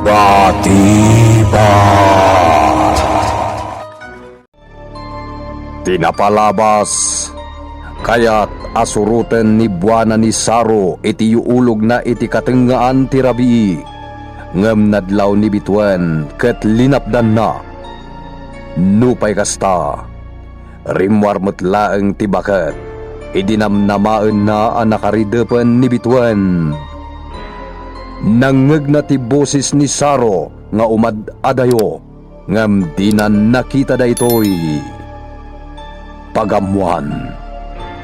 Batibat. Tinapalabas, kaya't asuruten ni buwana ni Saro iti yuulog na iti katengaan ti rabii, ngem nadlaw ni bituan ket linapdan na. Nupay kasta, rimwar metlaeng ti baket, idinamnamaen na ang nakaridepen ni bituan. Nangeg na ti boses ni Saro nga umad-adayo, ngem di na nakita daytoy. Pagamuan,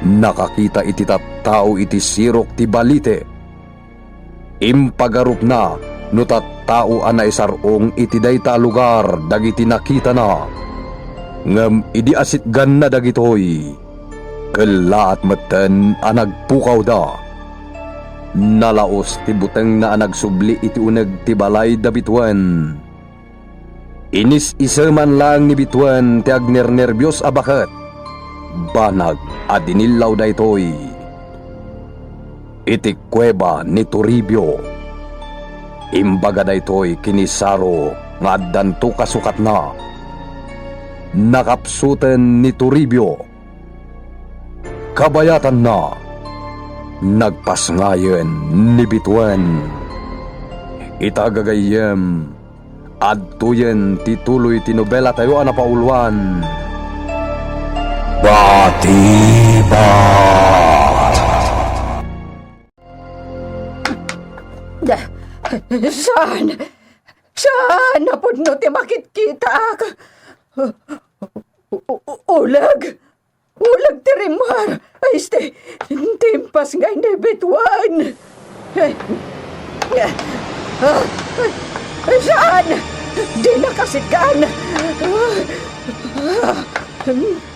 nakakita iti tattao iti sirok ti balite. Impagarup na no tattao anay sarong iti dayta lugar dagiti nakita na. Ngem idi asitgan na dagitoy, kelaat meten anagpukaw da. Nalaos ti buteng na anagsubli iti uneg ti balay da bituan. Inis-isaman lang ni bituan ti agner-nerbyos abaket. Banag adinilaw daytoy iti kuweba ni Toribio. Imbaga daytoy kini Saro nga addanto kasukat na. Nakapsuten ni Toribio. Kabayatan na. Nagpasngayen ni bituan. Itagagayem adtuyen tituloy ti nobela tayo anapauluan. Batibat. Saan? Saan na po no ti makikita? Ulag? Ulag ti rimar? Ay, timpas nga ni bituan. Saan? Di nakasitgan.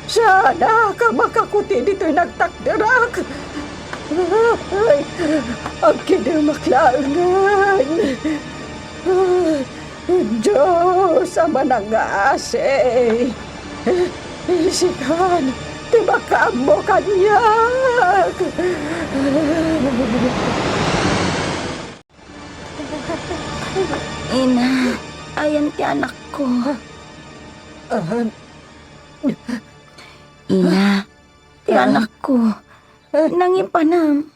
Sana ka makakuti dito'y nagtakdirak. Ay, ang kinamaklangan. Diyos, ama ng ase. Isikan, di baka mo kanyak. Ina, ayan ti anak ko. Ina, ti anak ko. Nangipanam.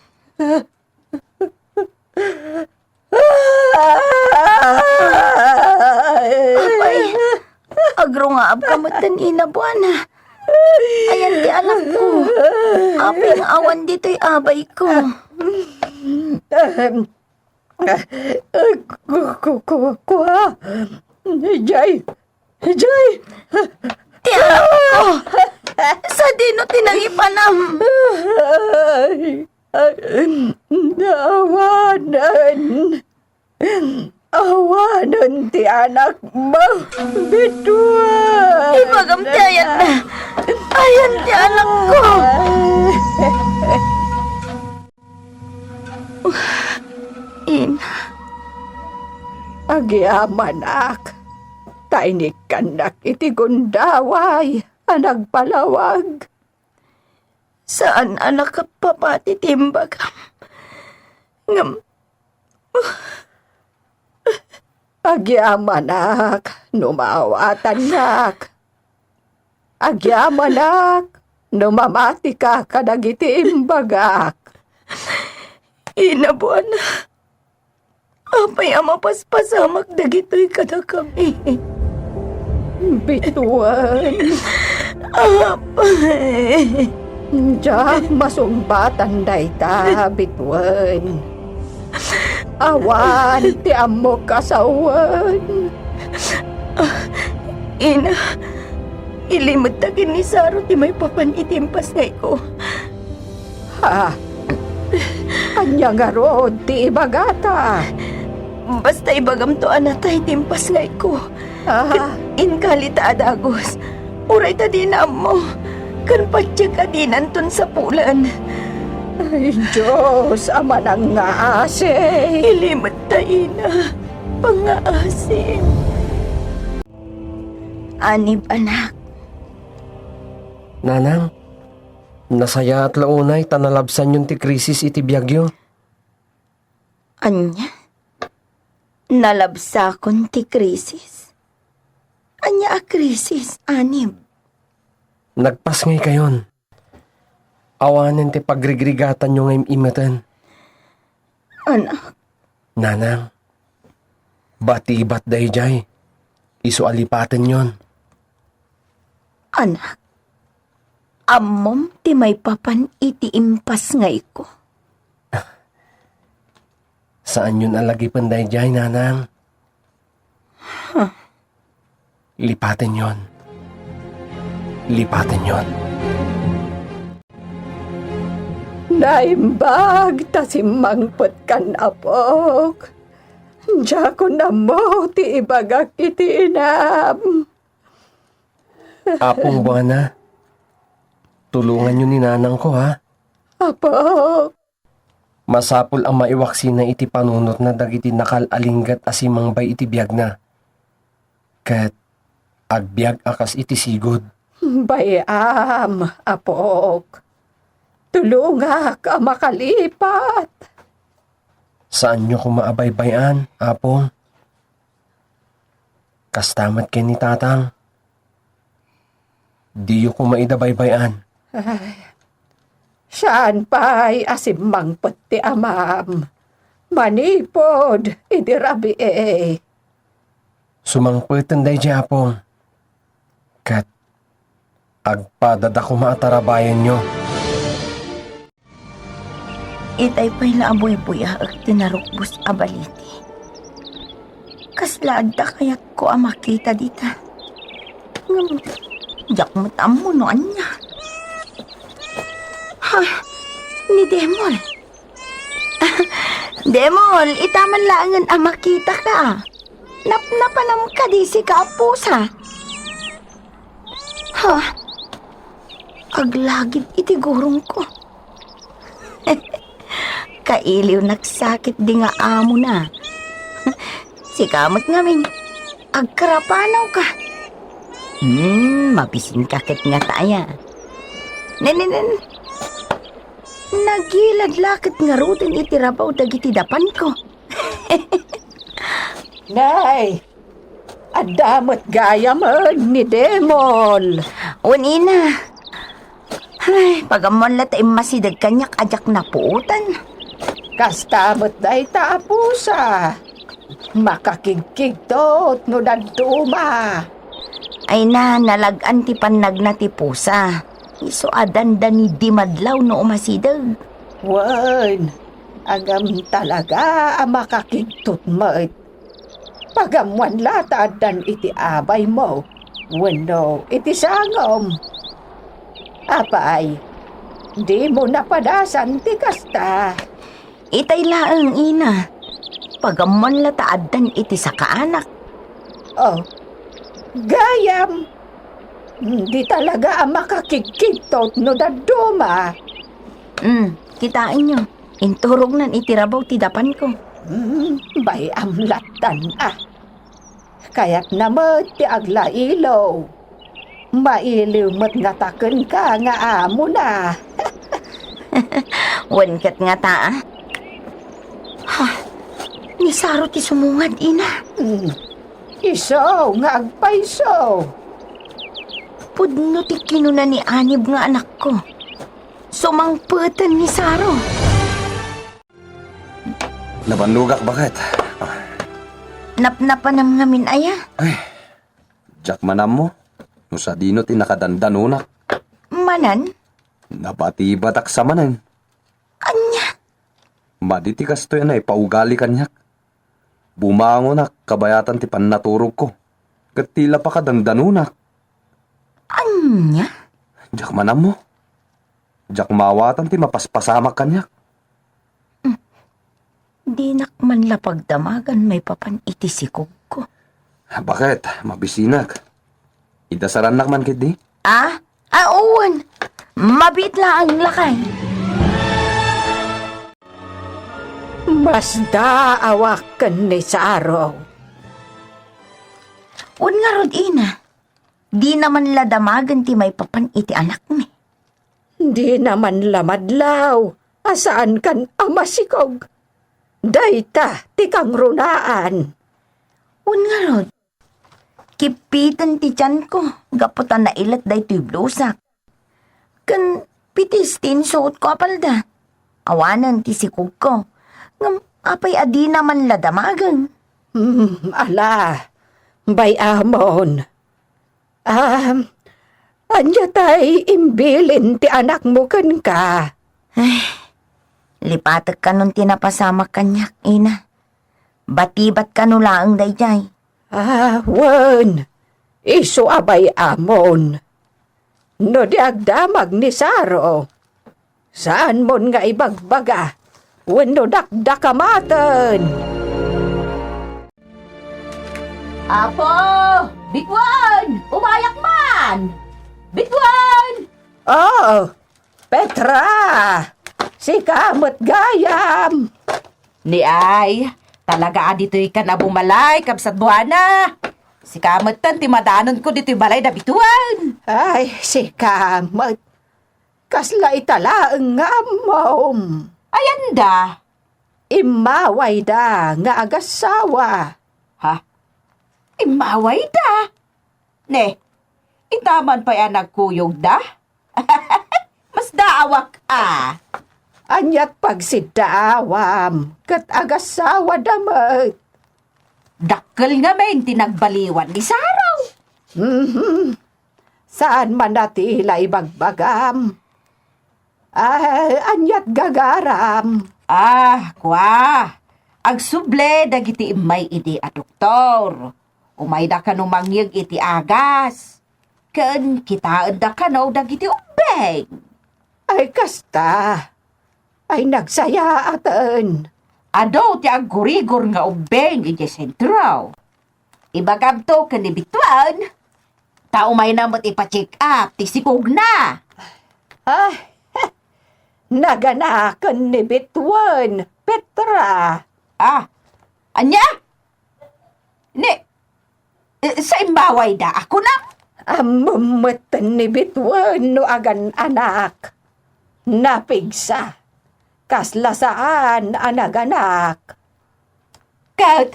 Apay, agro nga abkamutan ina buwana. Ayan ti anak ko. Aping awan dito'y abay ko. Kuha. Jay. Jay. Ti anak ko. Sa dino tinangipanam. Awanan. Awanan ti anak mo. Bituan. Ibagam ti ayan na. Ayan ti anak ko. Ina. Agyamanak. Tainik kanak iti gundaway. Nagpalawag. Saan anak ka papati timbagam? Ngam. Agyamanak, numawatan nak. Agyamanak, numamati ka kadagiti imbagak. Ina buwana. Apay ama paspasamak dagito'y kada kami. Bituan. Apay. Diyak masumbatan dayta, bituan. Awan, ti amo kasawan. Ina, ilimod tagin ni Saro ti may papan itimpas ngay ko. Ha? Anya nga rod, ti ibagata. Basta ibagam to anatay timpas ngay ko. Inkalita adagos. Uray ta din mo. Kan patsya ka din anton sa pulan. Ay, Diyos, ama ng ngaase. Ilimot ta ina. Pangaasim. Anib anak. Nanang, nasaya at launay tanalabsan yung ti krisis iti biyagyo. Anya? Nalabsakon ti krisis. Anya a krisis, Anib. Nagpas ngay kayon. Awanin ti pagrigrigatan nyo ngayong imatan. Anak, Nanang, bati-bat dayjay. Isu alipaten yon. anak. Ammom ti may papan iti impas ngay ko. Saan yun alagi pandayjay, nanang? Lipaten yon. Lipaten yon. Naimbag ta si mangpot kan apok. Diya ko na mo ti ibagak iti inam. Apong buwana, tulungan nyo ni nanang ko, ha? Apok, Masapul ang maiwaksi na iti panunot na dagiti nakal-alinggat asimang bay iti biyag na. Kat agbyag akas iti sigod. bayam, apok. Tulungak a makalipat. Saan nyo ko maabaybayan, apong? Kastamat ken ni tatang. Di ko maidabaybayan. Saan pa'y asimang pati amam. Manipod, iti rabi Sumangputan day di apong. Kat agpadada ko maatarabayan nyo. Itay pa'y naaboy-buya ag tinarukbos a baliti. Kaslaad da kayat ko ang makita dita. Ngam, yak mo tamo no anya. Ha, ni Demol. Demol, itaman laangan ang makita ka. Napnapanam ka di si kaapusa. Ha, aglagid iti gurong ko. Kailiw nagsakit di nga amo na. Si kamot ngamin, agkarapanaw ka. Mabisin kakit nga taya. Nenen, nagilad lakit nga rutin itirabaw dagiti dapan ko. Nay, adamot gaya mo ni Demol. Unina, ay, pagamon la tayo masidag kanyak ajak na puutan. Kastamot day taapusa. Makakigkigtot no daduma. Ay na, nalagan ti panag na ti pusa. Iso adanda ni di madlaw no umasidag. Wan, agam talaga ang makakigtot mo. Pagamuan latadan iti abay mo. Wano, iti sangom. Apay, di mo napadasan ti kasta. Itay laang ina. Pagamon la taadan iti sa kaanak. Oh, gayam. Di talaga ang makakigkigtot no daduma. Kitain nyo. Inturog nan itirabaw ti dapan ko. Bay amlatan Kaya't naman ti aglailaw. Mailiw mo't nga taken ka nga amo na. Wankat nga taa. Ha, ni Saro ti sumungad ina. Iso nga agpaiso. Pudno ti kinuna ni Anib nga anak ko. Sumangputan ni Saro. Nabanlugak bakit? Napnapanam ngamin aya. Ay, Jack manam mo. No sa dino ti nakadandanunak. Manan? Nabati batak sa manan. Anya? Maditi kasto yan ay paugali kanyak. Bumango na kabayatan ti pannaturog ko. Katila pa kadandanunak. Anya? Jack manam mo. Jack mawatan ti mapaspasamak kanyak. Di nakman lapagdamagan may papan itisikog ko. Bakit? Mabisinak. Idasaran nakman kit di? Uwan. Mabit lang ang lakay. Mas daawak ni Saro. Un nga rod ina. Di naman ladamagan ti may papan iti anak mi. Di naman lamadlaw. Asaan kan amasikog? Dayta, ti kang runaan. Un nga rod. Kipitan ti tiyan ko. Gaputan na ilat day tuy blusak. Kan pitistin suot ko apalda. Awanan ti sikog ko. Ngam apay adi naman ladamagan. Ala, bay amon. Anya tay imbilin ti anak mo kan ka. Lipatek ka nun tinapasamak kanyak, ina. Batibat ka nulaang dayjay. Wen, iso abay amon. No di agdamag ni Saro. Saan mon nga ibagbaga? Wen no dakdakamatan. Apo! Bitwan! Umayak man! Bitwan! Oh, Petra! Si kamot gayam! Ni ay, talaga dito'y ka na bumalay, kabsat buwana. Si kamatan, timadanon ko dito'y balay na bituan. Ay, si kamot. Kasla italaang nga mom. Ayan da. Imaway da nga agasawa. Ha? Imaway da. Ne, itaman pa yan nagkuyog da? Mas daawak Anyat pagsidaawam, kat agasawa damat. Dakkel nga men tinagbaliwan ni Saraw. Saan man natila ibagbagam? Anyat gagaram. Kwa. Agsuble dagiti imay iti a doktor. Umay da ka numangyag iti agas. Ken kitaan da ka no dagiti ubeng. Ay kasta. Ay nagsaya atan. Ado ti agurigor nga ubeng iti sentro. Ibagam to kanibituan. Tao may namot ipa-check up ti sikog na. Naganakan ni Bitwan, Petra. Anya? Sa imbaway da ako na. Amumatan ni Bitwan no agan anak. Napigsa. Kasla saan anak-anak. Kat,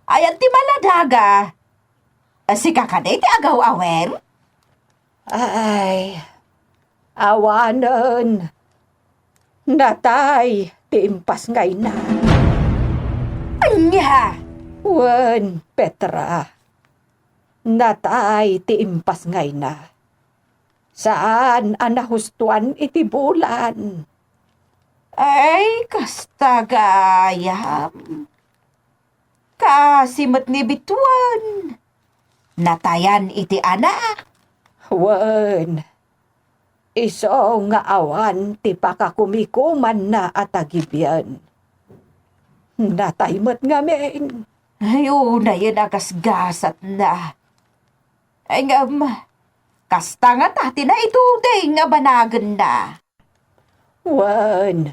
ayan ti maladaga. Si kakaday ti agaw awen? Ay, awanan. Natay, tiimpas ngay na. Anya? Wen, Petra. Natay, tiimpas ngay na. Saan anahustuan iti bulan? Ay, kasta gayam. Kasimot ni Bituan. Natayan iti anak. Wen, iso nga awan ti pakakumikuman na atagibyan. Nataymot nga men. Ayun na yun agasgasat na. Ay nga, kasta nga tati na ituday nga banagan na. Wen,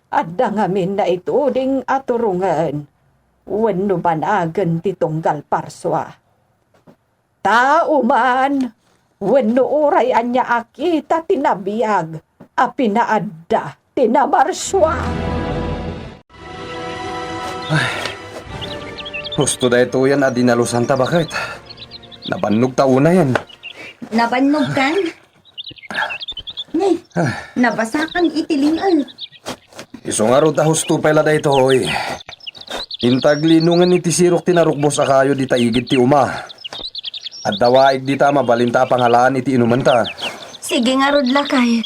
adda nga min na ituding aturungan. Wen no banagan ti tunggal parswa. Tao man, wen no uray anya akita tinabiyag, a pinaadda tinamarswa. Gusto da ito yan adinalusan ta bakit? Nabannog tauna yan. Nabannog kan? Nay, nabasakan itilingal. Iso nga ro ta husto pala da ito hoy. Intaglinungan ni tisirok tinarukbos akayo di taigid ti uma. At dawaig di ta mabalinta pangalaan iti inumanta. Sige nga rod lakay.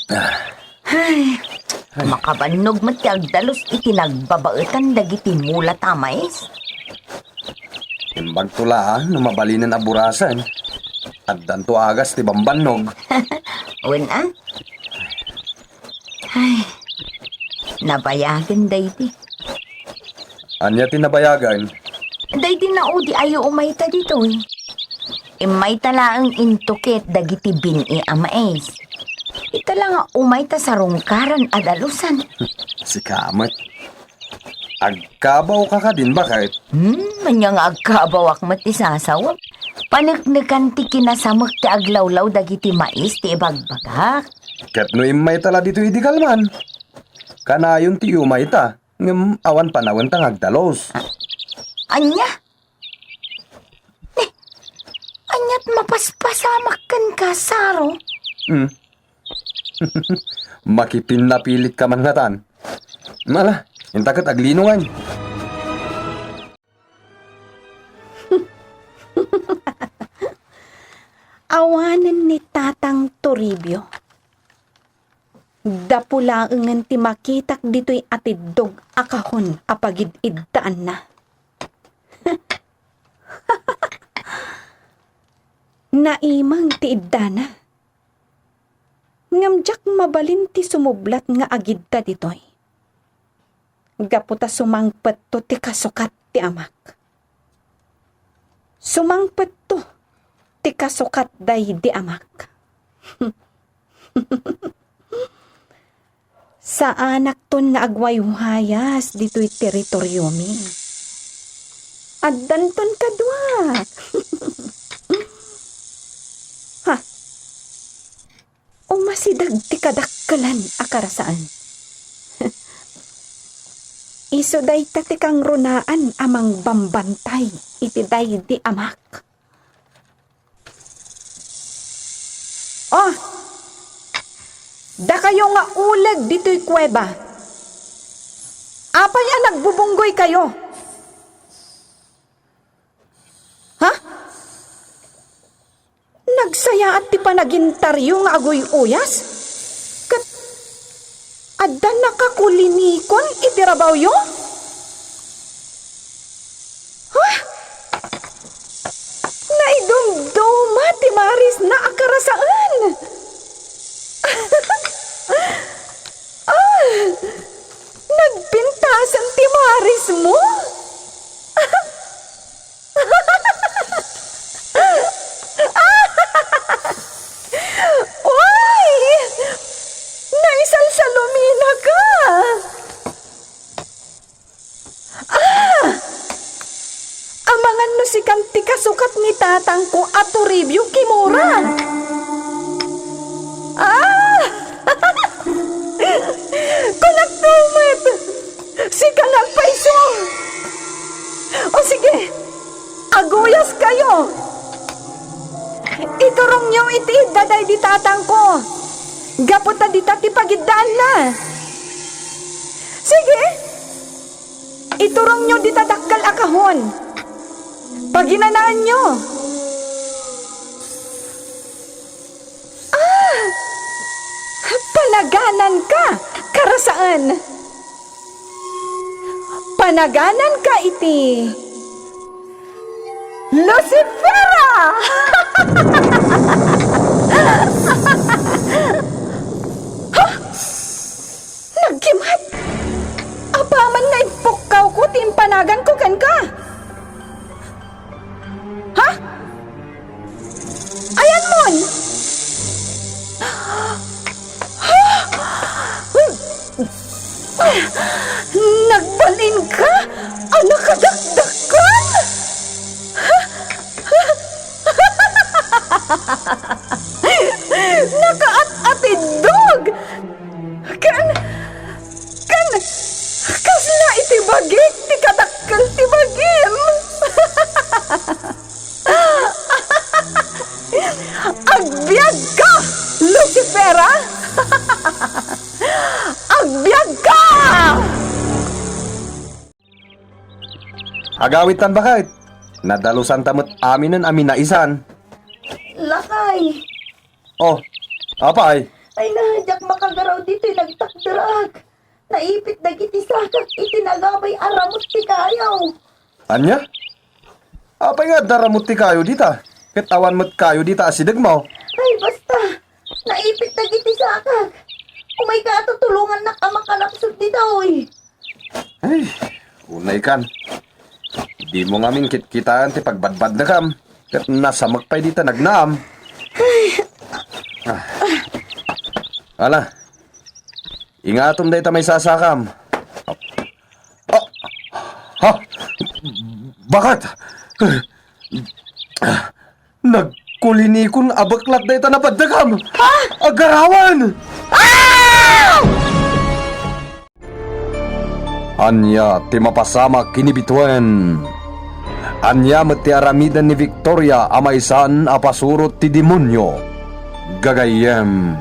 Ay, makabannog mati agdalos iti nagbabaetan dagiti mula tamais. Imbag tula no mabalinan aburasan. At danto agas ti bambannog. Wen Ay, nabayagan dayti. Anya tinabayagan? Dayti na o di ayo umayta dito eh. Imayta laang intukit dagiti bini amais. Ita lang nga umayta sa rungkaran adalusan. Si Kamat. Agkabaw ka din bakit? Manya nga agkabawak mati sasawap. Panagnagan ti kinasamag ti aglawlaw dagiti mais ti ibagbagak. Ket no imay tala dito idikalman. Kanayon ti umay ta. Ngem awan panawan tang agdalos. Anya? Anyat mapaspasamak kan ka, Saro. Makipinapilit ka man nga tan. Mala, intakat aglinungan. Awanan ni Tatang Toribio. Dapulaengan ti makitak dito'y atidog akahon apagid iddaan na. Naimang ti iddana. Ngamjak mabalin ti sumublat nga agid ta ditoy. Gaputa sumangpet to ti kasukat ti amak. Sumangpet to ti kasukat day di amak. Sa anak ton nga agwayuhayas dito'y teritoryo mi. Addan ton kadwak. Ha? Umasidag ti kadakkelan akarasaan. Iso day ta ti kang runaan amang bambantay iti day di amak. Oh! Da kayo nga ulag dito'y kuweba. Apa yan nagbubunggoy kayo? Ha? Nagsaya at ti panagintaryo nga agoy uyas? Kat adda nakakulinikon itirabaw yo? Ha? Naidumduma ti Maris na akarasaan. Nagpintasan ti Maris mo? Uy! Naisalsalumina ka! Amangan no si kanti kasukat ni tatang ko at Toribio Kimura. Kunak tumit! Si kanal paiso! O sige, aguyas kayo! Iturong niyo iti daday di tatang ko. Gaputa di tati pagidaan na. Sige, iturong niyo di tadakkal akahon. Paginanaan niyo. Panaganan ka, karasaan. Panaganan ka iti Lucifera! Nagkimat! Apaman nga ipukkaw ko timpanagan ko kan ka! Ha? Ayan mon! Nagbalin ka? Anak kadakdakan? Nakaat-atidog! Kasla iti bagik, ti kadakkel ti bagim! Agbyag ka, Lucifera! Agbyag ka! Agawitan bakit? Nadalusan tamot aminen amin na isan. Lakay! Oh, apa ay? Ay nahadyak makagaraw dito'y nagtakdarag. Naipit na kiti sakak itinagabay aramot ti kayaw. Anya? Apa nga daramot ti kayo dita? Kitawan mo't kayo dita asidag mo. Ay basta, naipit na kiti sakak. Umay ka tutulungan na ka makalapsod di daw eh. Ay, unay kan. Di mo ngamin kitkitaan ti pagbadbad na kam. Kat nasa magpay dita nagnaam. Ala, ingatom day ta may sasakam. Oh, ha? Bakit? Nagkulinikon abaklat day ta napadagam. Agarawan! Anya ti mapasama kinibituan. Anya met ti aramidan ni Victoria amaysan apasurot ti demonyo. Gagayem,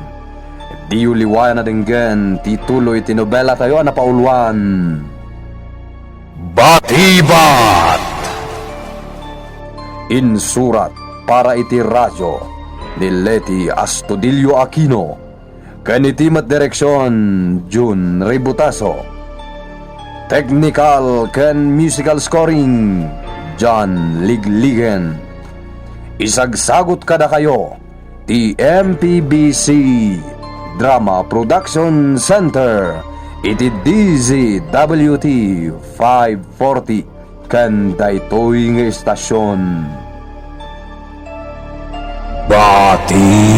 di uliwayan na denggan ti tuloy ti nobela tayo na pauluan. Batibat! Insurat para iti radyo ni Leti Astudillo Aquino. Kanitimat direksyon June Ributaso. Technical ken musical scoring John Ligligen. Isagsagot kada kayo ti MPBC Drama Production Center iti DZWT 540 ken daytoy nga istasyon. Batibat!